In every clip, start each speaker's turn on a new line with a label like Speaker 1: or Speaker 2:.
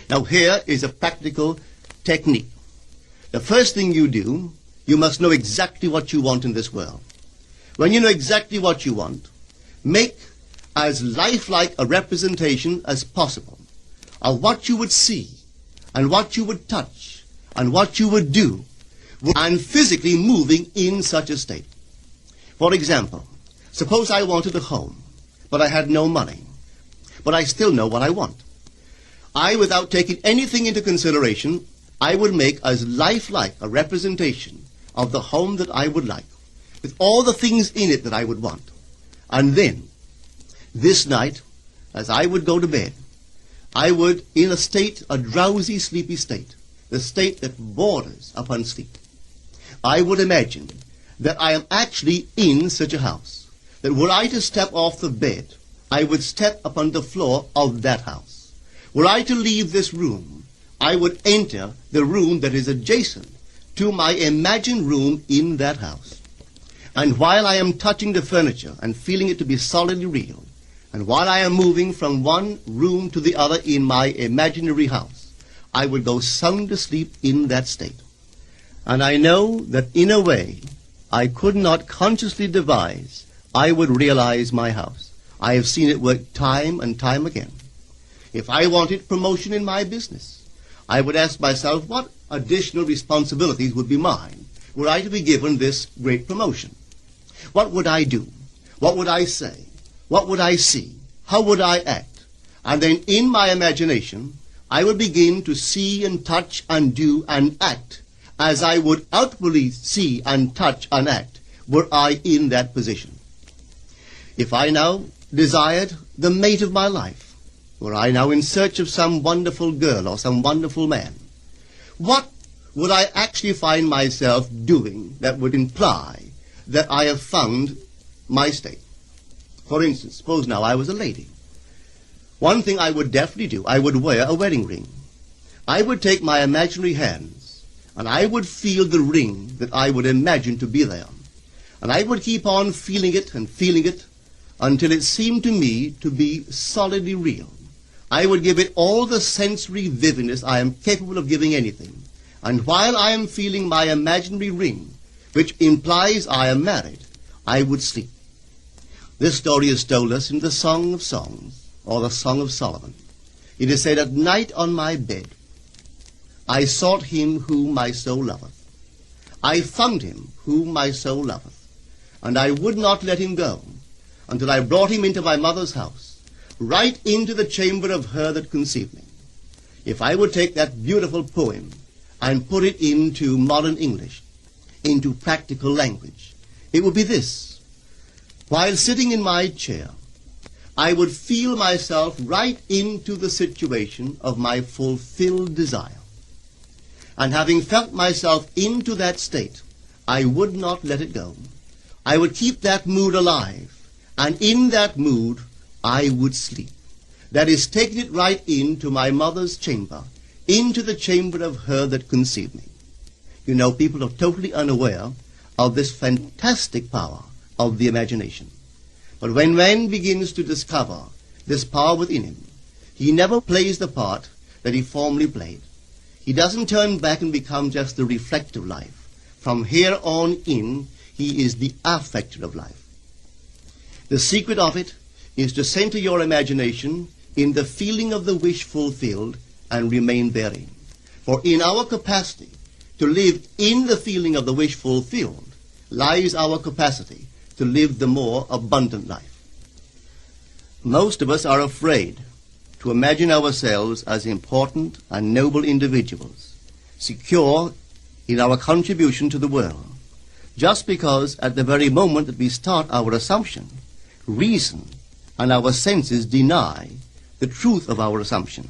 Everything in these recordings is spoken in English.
Speaker 1: Now here is a practical technique. The first thing you do, you must know exactly what you want in this world. When you know exactly what you want, make as lifelike a representation as possible of what you would see and what you would touch and what you would do and physically moving in such a state. For example, suppose I wanted a home, but I had no money, but I still know what I want. Without taking anything into consideration, I would make as lifelike a representation of the home that I would like, with all the things in it that I would want. And then, this night, as I would go to bed, I would, in a drowsy, sleepy state, the state that borders upon sleep, I would imagine that I am actually in such a house, that were I to step off the bed, I would step upon the floor of that house. Were I to leave this room, I would enter the room that is adjacent to my imagined room in that house. And while I am touching the furniture and feeling it to be solidly real, and while I am moving from one room to the other in my imaginary house, I would go sound asleep in that state. And I know that in a way I could not consciously devise, I would realize my house. I have seen it work time and time again. If I wanted promotion in my business, I would ask myself what additional responsibilities would be mine were I to be given this great promotion. What would I do? What would I say? What would I see? How would I act? And then in my imagination, I would begin to see and touch and do and act as I would outwardly see and touch and act were I in that position. If I now desired the mate of my life, were I now in search of some wonderful girl or some wonderful man, what would I actually find myself doing that would imply that I have found my state? For instance, suppose now I was a lady. One thing I would definitely do, I would wear a wedding ring. I would take my imaginary hands, and I would feel the ring that I would imagine to be there. And I would keep on feeling it until it seemed to me to be solidly real. I would give it all the sensory vividness I am capable of giving anything. And while I am feeling my imaginary ring, which implies I am married, I would sleep. This story is told us in the Song of Songs, or the Song of Solomon. It is said, "At night on my bed, I sought him whom my soul loveth. I found him whom my soul loveth, and I would not let him go until I brought him into my mother's house, right into the chamber of her that conceived me." If I would take that beautiful poem and put it into modern English, into practical language, it would be this. While sitting in my chair, I would feel myself right into the situation of my fulfilled desire. And having felt myself into that state, I would not let it go. I would keep that mood alive, and in that mood I would sleep. That is, taking it right into my mother's chamber, into the chamber of her that conceived me. You know, people are totally unaware of this fantastic power of the imagination. But when man begins to discover this power within him, he never plays the part that he formerly played. He doesn't turn back and become just the reflective life. From here on in, he is the affecter of life. The secret of it is to center your imagination in the feeling of the wish fulfilled and remain therein. For in our capacity to live in the feeling of the wish fulfilled lies our capacity to live the more abundant life. Most of us are afraid to imagine ourselves as important and noble individuals, secure in our contribution to the world, just because at the very moment that we start our assumption, reason and our senses deny the truth of our assumption.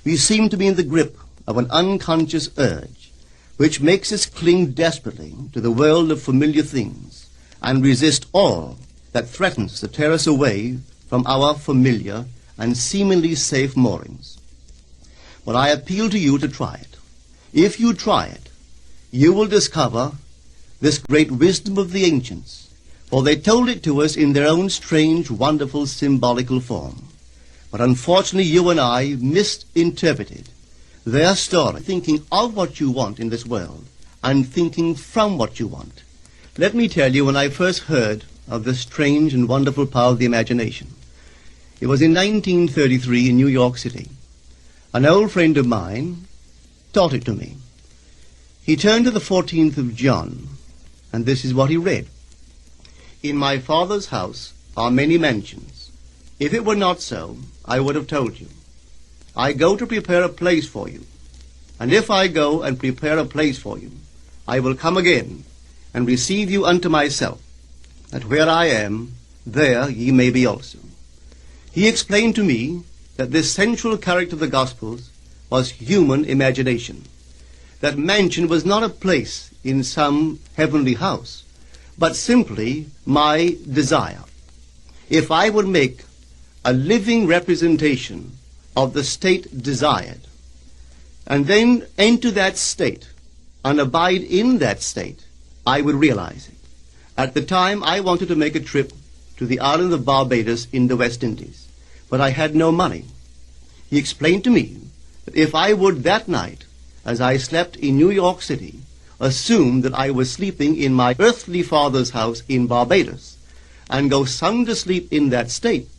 Speaker 1: We seem to be in the grip of an unconscious urge which makes us cling desperately to the world of familiar things and resist all that threatens to tear us away from our familiar and seemingly safe moorings. But I appeal to you to try it. If you try it, you will discover this great wisdom of the ancients, for they told it to us in their own strange, wonderful, symbolical form. But unfortunately, you and I misinterpreted their story, thinking of what you want in this world and thinking from what you want. Let me tell you, when I first heard of this strange and wonderful power of the imagination, it was in 1933 in New York City. An old friend of mine taught it to me. He turned to the 14th of John, and this is what he read. In my Father's house are many mansions. If it were not so, I would have told you. I go to prepare a place for you. And if I go and prepare a place for you, I will come again and receive you unto myself, that where I am, there ye may be also. He explained to me that this central character of the Gospels was human imagination. That mansion was not a place in some heavenly house, but simply my desire. If I would make a living representation of the state desired, and then enter that state and abide in that state, I would realize it. At the time, I wanted to make a trip to the island of Barbados in the West Indies, but I had no money. He explained to me that if I would that night, as I slept in New York City, assume that I was sleeping in my earthly father's house in Barbados, and go sound asleep in that state,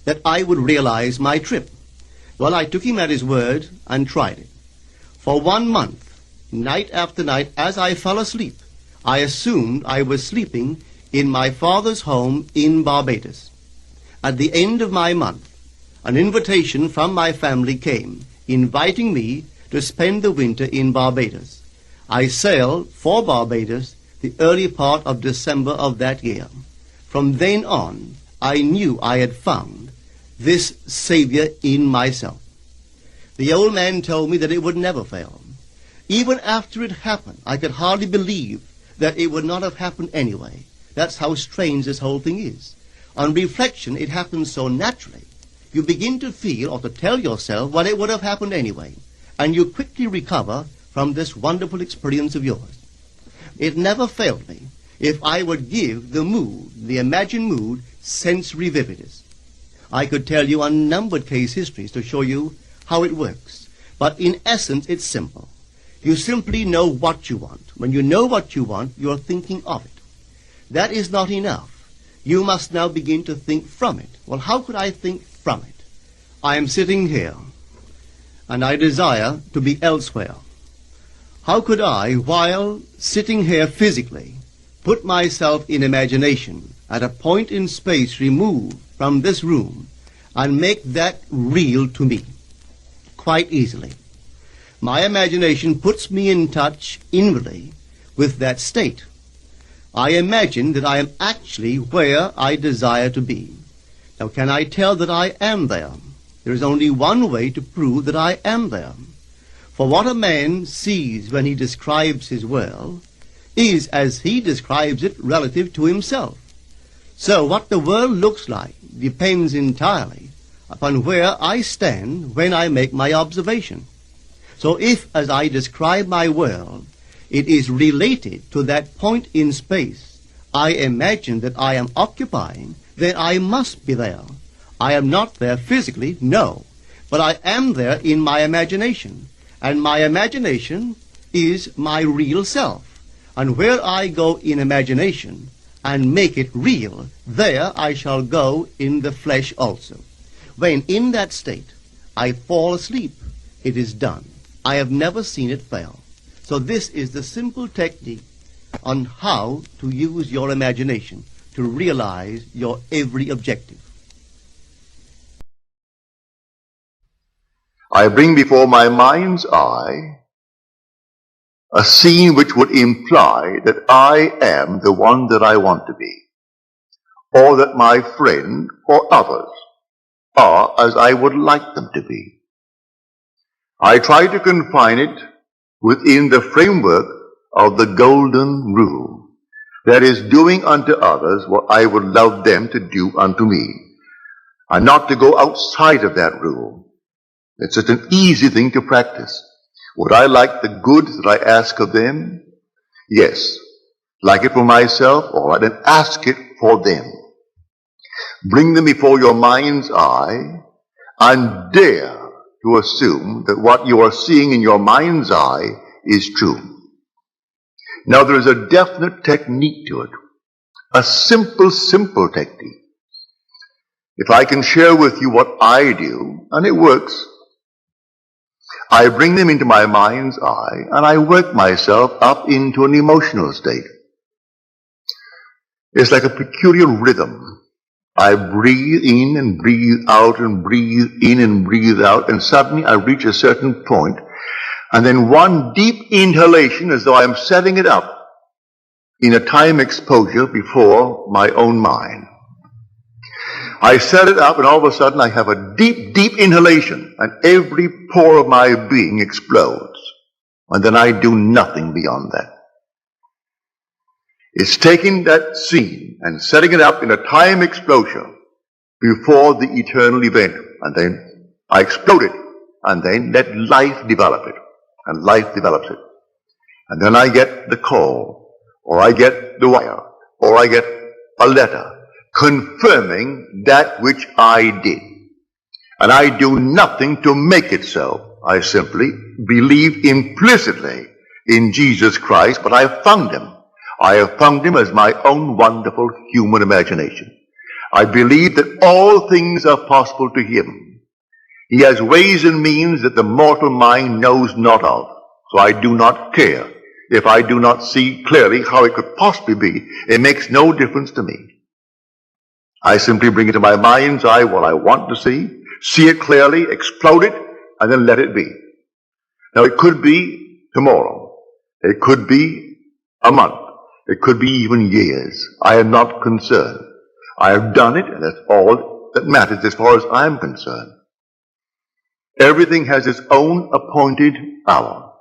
Speaker 1: that I would realize my trip. Well, I took him at his word and tried it. For 1 month, night after night, as I fell asleep, I assumed I was sleeping in my father's home in Barbados. At the end of my month, an invitation from my family came, inviting me to spend the winter in Barbados. I sailed for Barbados the early part of December of that year. From then on, I knew I had found this Savior in myself. The old man told me that it would never fail. Even after it happened, I could hardly believe that it would not have happened anyway. That's how strange this whole thing is. On reflection, it happens so naturally. You begin to feel or to tell yourself, well, it would have happened anyway. And you quickly recover from this wonderful experience of yours. It never failed me if I would give the mood, the imagined mood, sensory vividness. I could tell you unnumbered case histories to show you how it works. But in essence, it's simple. You simply know what you want. When you know what you want, you're thinking of it. That is not enough. You must now begin to think from it. Well, how could I think from it? I am sitting here, and I desire to be elsewhere. How could I, while sitting here physically, put myself in imagination at a point in space removed from this room and make that real to me? Quite easily. My imagination puts me in touch inwardly with that state. I imagine that I am actually where I desire to be. Now, can I tell that I am there? There is only one way to prove that I am there. For what a man sees when he describes his world is as he describes it relative to himself. So what the world looks like depends entirely upon where I stand when I make my observation. So if, as I describe my world, it is related to that point in space I imagine that I am occupying, then I must be there. I am not there physically, no, but I am there in my imagination, and my imagination is my real self. And where I go in imagination and make it real, there I shall go in the flesh also. When in that state I fall asleep, it is done. I have never seen it fail. So this is the simple technique on how to use your imagination to realize your every objective.
Speaker 2: I bring before my mind's eye a scene which would imply that I am the one that I want to be, or that my friend or others are as I would like them to be. I try to confine it within the framework of the golden rule, that is, doing unto others what I would love them to do unto me, and not to go outside of that rule. It's such an easy thing to practice. Would I like the good that I ask of them? Yes. Like it for myself? All right, then ask it for them. Bring them before your mind's eye and dare to assume that what you are seeing in your mind's eye is true. Now there is a definite technique to it. A simple technique. If I can share with you what I do, and it works, I bring them into my mind's eye and I work myself up into an emotional state. It's like a peculiar rhythm. I breathe in and breathe out and breathe in and breathe out, and suddenly I reach a certain point, and then one deep inhalation as though I'm setting it up in a time exposure before my own mind. I set it up and all of a sudden I have a deep inhalation and every pore of my being explodes. And then I do nothing beyond that. It's taking that scene and setting it up in a time explosion before the eternal event. And then I explode it and then let life develop it. And life develops it. And then I get the call, or I get the wire, or I get a letter confirming that which I did. And I do nothing to make it so. I simply believe implicitly in Jesus Christ, but I have found him. I have found him as my own wonderful human imagination. I believe that all things are possible to him. He has ways and means that the mortal mind knows not of. So I do not care if I do not see clearly how it could possibly be. It makes no difference to me. I simply bring it to my mind's eye what I want to see it clearly, explode it, and then let it be. Now it could be tomorrow. It could be a month. It could be even years. I am not concerned. I have done it, and that's all that matters as far as I'm concerned. Everything has its own appointed hour.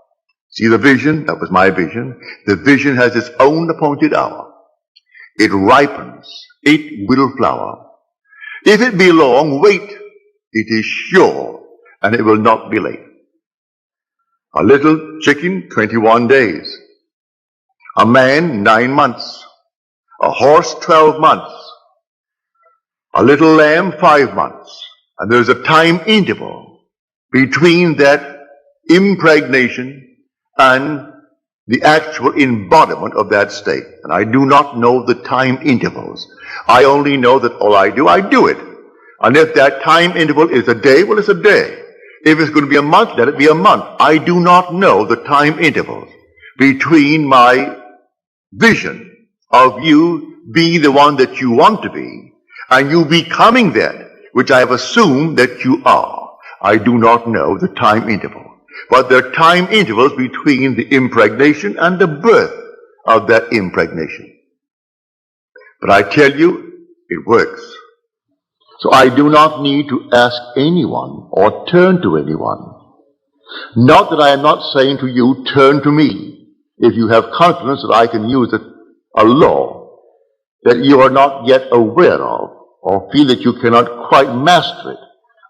Speaker 2: See the vision? That was my vision. The vision has its own appointed hour. It ripens. It will flower. If it be long, wait. It is sure, and it will not be late. A little chicken, 21 days. A man, 9 months. A horse, 12 months. A little lamb, 5 months. And there's a time interval between that impregnation and the actual embodiment of that state. And I do not know the time intervals. I only know that all I do it. And if that time interval is a day, well, it's a day. If it's going to be a month, let it be a month. I do not know the time intervals between my vision of you being the one that you want to be and you becoming that which I have assumed that you are. I do not know the time interval. But there are time intervals between the impregnation and the birth of that impregnation. But I tell you, it works. So I do not need to ask anyone or turn to anyone. Not that I am not saying to you, turn to me, if you have confidence that I can use a law that you are not yet aware of or feel that you cannot quite master it.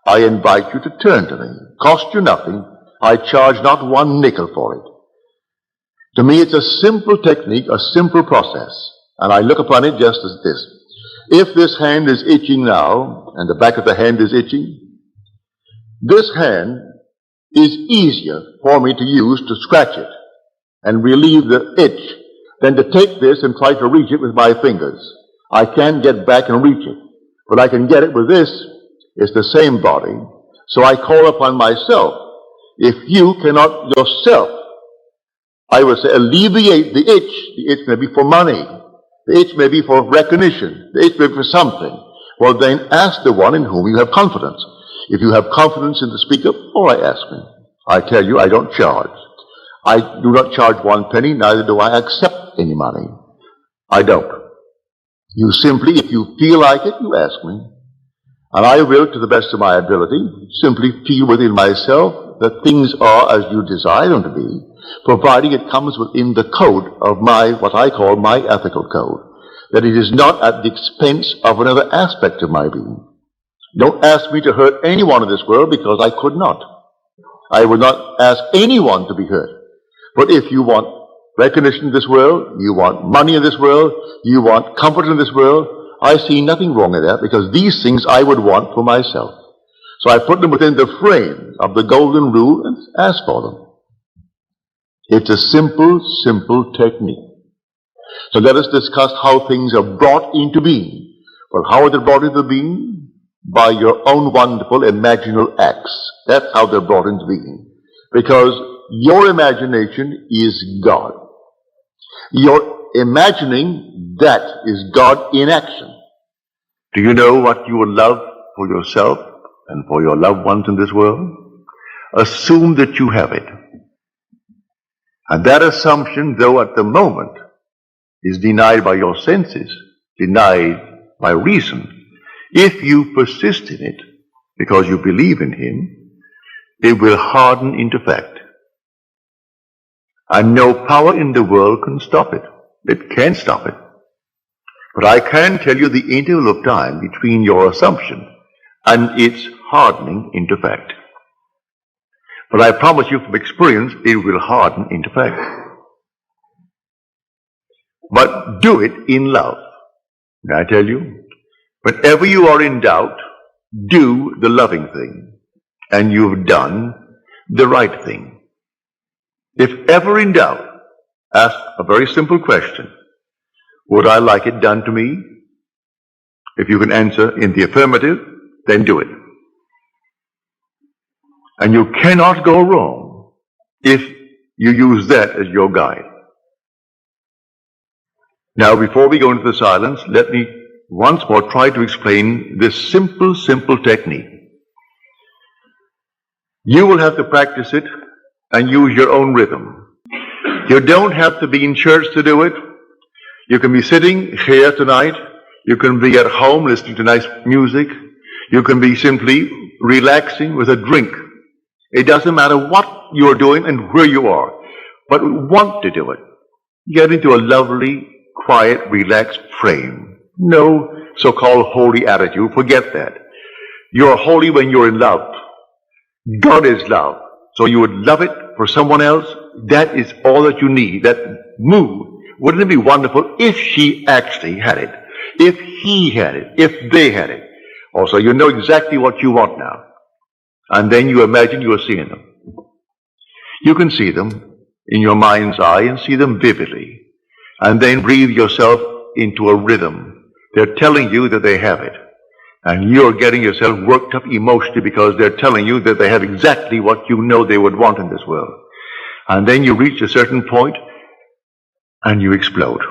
Speaker 2: I invite you to turn to me. Cost you nothing. I charge not one nickel for it. To me, it's a simple technique, a simple process, and I look upon it just as this. If this hand is itching now, and the back of the hand is itching, this hand is easier for me to use to scratch it and relieve the itch than to take this and try to reach it with my fingers. I can get back and reach it, but I can get it with this. It's the same body, so I call upon myself. If you cannot yourself, I would say, alleviate the itch may be for money, the itch may be for recognition, the itch may be for something. Well, then ask the one in whom you have confidence. If you have confidence in the speaker, all right, ask me. I tell you, I don't charge. I do not charge 1 penny, neither do I accept any money. I don't. You simply, if you feel like it, you ask me. And I will, to the best of my ability, simply feel within myself that things are as you desire them to be, providing it comes within the code of what I call my ethical code, that it is not at the expense of another aspect of my being. Don't ask me to hurt anyone in this world, because I could not. I would not ask anyone to be hurt. But if you want recognition in this world, you want money in this world, you want comfort in this world, I see nothing wrong in that, because these things I would want for myself. So I put them within the frame of the golden rule and ask for them. It's a simple, simple technique. So let us discuss how things are brought into being. Well, how are they brought into being? By your own wonderful imaginal acts. That's how they're brought into being. Because your imagination is God. Your imagining, that is God in action. Do you know what you would love for yourself and for your loved ones in this world? Assume that you have it. And that assumption, though at the moment, is denied by your senses, denied by reason. If you persist in it, because you believe in Him, it will harden into fact. And no power in the world can stop it. It can't stop it. But I can tell you the interval of time between your assumption and its hardening into fact. But I promise you from experience, it will harden into fact. But do it in love. May I tell you? Whenever you are in doubt, do the loving thing. And you've done the right thing. If ever in doubt, ask a very simple question. Would I like it done to me? If you can answer in the affirmative, then do it. And you cannot go wrong if you use that as your guide. Now, before we go into the silence, let me once more try to explain this simple, simple technique. You will have to practice it and use your own rhythm. You don't have to be in church to do it. You can be sitting here tonight. You can be at home listening to nice music. You can be simply relaxing with a drink. It doesn't matter what you're doing and where you are, but want to do it. Get into a lovely, quiet, relaxed frame. No so-called holy attitude. Forget that. You're holy when you're in love. God is love. So you would love it for someone else. That is all that you need. That mood. Wouldn't it be wonderful if she actually had it? If he had it? If they had it? Also, you know exactly what you want now. And then you imagine you are seeing them. You can see them in your mind's eye and see them vividly. And then breathe yourself into a rhythm. They're telling you that they have it. And you're getting yourself worked up emotionally because they're telling you that they have exactly what you know they would want in this world. And then you reach a certain point and you explode.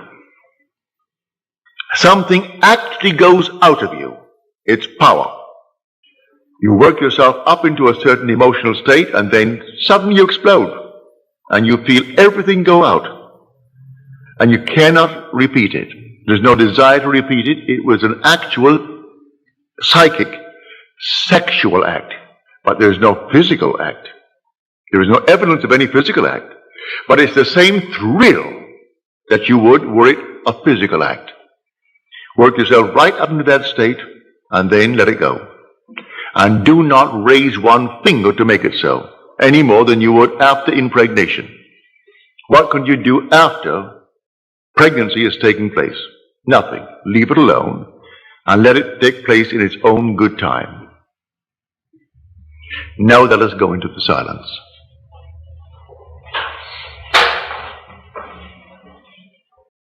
Speaker 2: Something actually goes out of you. It's power. You work yourself up into a certain emotional state and then suddenly you explode. And you feel everything go out. And you cannot repeat it. There's no desire to repeat it. It was an actual psychic, sexual act. But there's no physical act. There is no evidence of any physical act. But it's the same thrill that you would were it a physical act. Work yourself right up into that state and then let it go. And do not raise one finger to make it so, any more than you would after impregnation. What can you do after pregnancy is taking place? Nothing. Leave it alone and let it take place in its own good time. Now let us go into the silence.